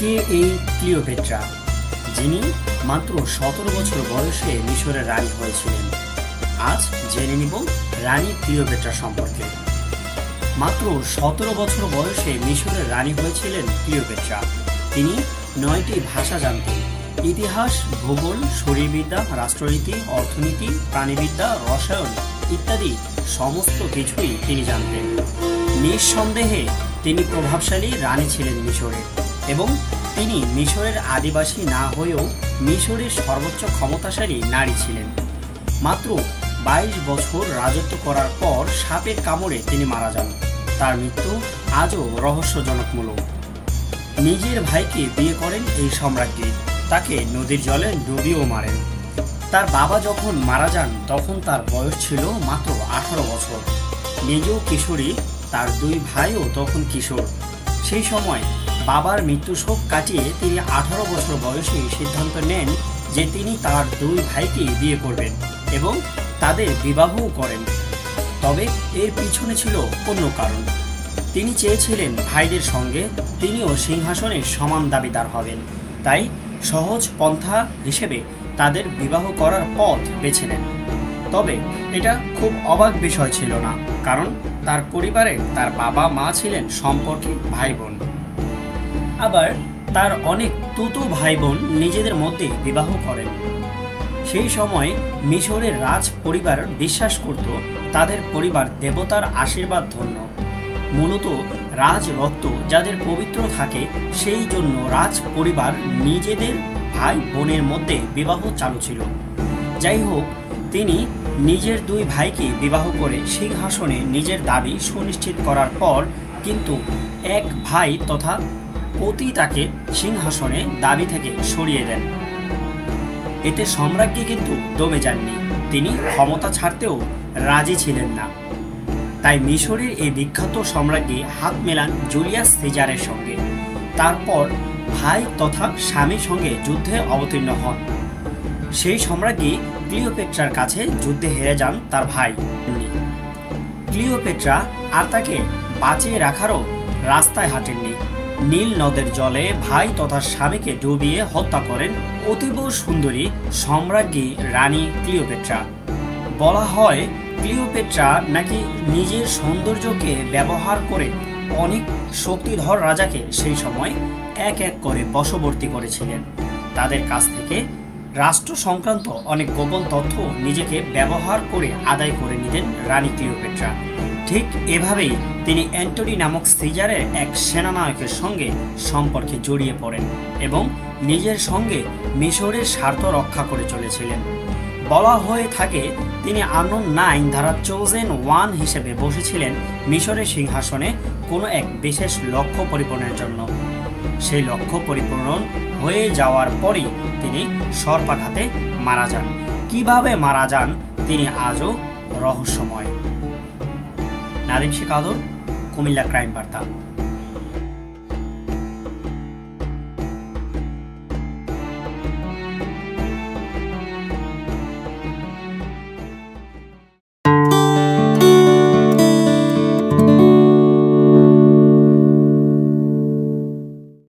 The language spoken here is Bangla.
কে এই ক্লিওপেট্রা, যিনি মাত্র 17 বছর বয়সে মিশরের রানী হয়েছিলেন? আজ জেনে নিব রানী ক্লিওপেট্রা সম্পর্কে। মাত্র 17 বছর বয়সে মিশরের রানী হয়েছিলেন ক্লিওপেট্রা। তিনি 9টি ভাষা জানতেন। ইতিহাস, ভূগোল, শরীরবিদ্যা, রাষ্ট্রনীতি, অর্থনীতি, প্রাণীবিদ্যা, রসায়ন ইত্যাদি সমস্ত কিছুই তিনি জানতেন। নিঃসন্দেহে তিনি প্রভাবশালী রানী ছিলেন মিশরের, এবং তিনি মিশরের আদিবাসী না হয়েও মিশরের সর্বোচ্চ ক্ষমতাশালী নারী ছিলেন। মাত্র 22 বছর রাজত্ব করার পর সাপের কামড়ে তিনি মারা যান। তার মৃত্যু আজও রহস্যজনকমূলক। নিজের ভাইকে বিয়ে করেন এই সম্রাজ্ঞী, তাকে নদীর জলে ডুবিয়েও মারেন। তার বাবা যখন মারা যান তখন তার বয়স ছিল মাত্র 18 বছর। নিজেও কিশোরী, তার 2 ভাইও তখন কিশোর। সেই সময় বাবার মৃত্যু শোক কাটিয়ে তিনি 18 বছর বয়সে সিদ্ধান্ত নেন যে তিনি তার 2 ভাইকে বিয়ে করবেন এবং তাদের বিবাহও করেন। তবে এর পিছনে ছিল অন্য কারণ। তিনি চেয়েছিলেন ভাইদের সঙ্গে তিনিও সিংহাসনের সমান দাবিদার হবেন, তাই সহজ পন্থা হিসেবে তাদের বিবাহ করার পথ বেছে নেন। তবে এটা খুব অবাক বিষয় ছিল না, কারণ তার পরিবারে তার বাবা মা ছিলেন সম্পর্কে ভাই বোন। আবার তার অনেক তুতু ভাই বোন নিজেদের মধ্যে বিবাহ করেন। সেই সময় মিশরের রাজ পরিবার বিশ্বাস করত তাদের পরিবার দেবতার আশীর্বাদ ধন্য। মূলত রাজ রক্ত যাদের পবিত্র থাকে, সেই জন্য রাজ পরিবার নিজেদের ভাই বোনের মধ্যে বিবাহ চালু ছিল। যাই হোক, তিনি নিজের 2 ভাইকে বিবাহ করে সিংহাসনে নিজের দাবি সুনিশ্চিত করার পর কিন্তু এক ভাই তথা পতি তাকে সিংহাসনে দাবি থেকে সরিয়ে দেন। এতে সম্রাজ্ঞী কিন্তু দমে যাননি, তিনি ক্ষমতা ছাড়তেও রাজি ছিলেন না। তাই মিশরের এই বিখ্যাত সম্রাজ্ঞী হাত মেলান জুলিয়াস সিজারের সঙ্গে। তারপর ভাই তথা স্বামীর সঙ্গে যুদ্ধে অবতীর্ণ হন। সেই সম্রাজ্ঞী ক্লিওপেট্রার কাছে যুদ্ধে হেরে যান তার ভাই। ক্লিওপেট্রা আর তাকে বাঁচিয়ে রাখারও রাস্তায় হাঁটেননি। নীল নদের জলে ভাই তথা স্বামীকে ডুবিয়ে হত্যা করেন অতীব সুন্দরী সম্রাজ্ঞী রানী ক্লিওপেট্রা। বলা হয় ক্লিওপেট্রা নাকি নিজের সৌন্দর্যকে ব্যবহার করে অনেক শক্তিধর রাজাকে সেই সময় এক এক করে বশবর্তী করেছিলেন। তাদের কাছ থেকে রাষ্ট্র সংক্রান্ত অনেক গোপন তথ্য নিজেকে ব্যবহার করে আদায় করে নিতেন রানী ক্লিওপেট্রা। ঠিক এভাবেই তিনি অ্যান্টনি নামক সিজারের এক সেনানায়কের সঙ্গে সম্পর্কে জড়িয়ে পড়েন এবং নিজের সঙ্গে মিশরের স্বার্থ রক্ষা করে চলেছিলেন। বলা হয়ে থাকে তিনি আনন 9 ধারা চোজেন 1 হিসেবে বসেছিলেন মিশরের সিংহাসনে কোনো এক বিশেষ লক্ষ্য পরিপূরণের জন্য। সেই লক্ষ্য পরিপূরণ হয়ে যাওয়ার পরই তিনি সর্পাঘাতে মারা যান। কিভাবে মারা যান তিনি আজও রহস্যময়। নাদিম শেখ আদর, কুমিল্লা ক্রাইম বার্তা।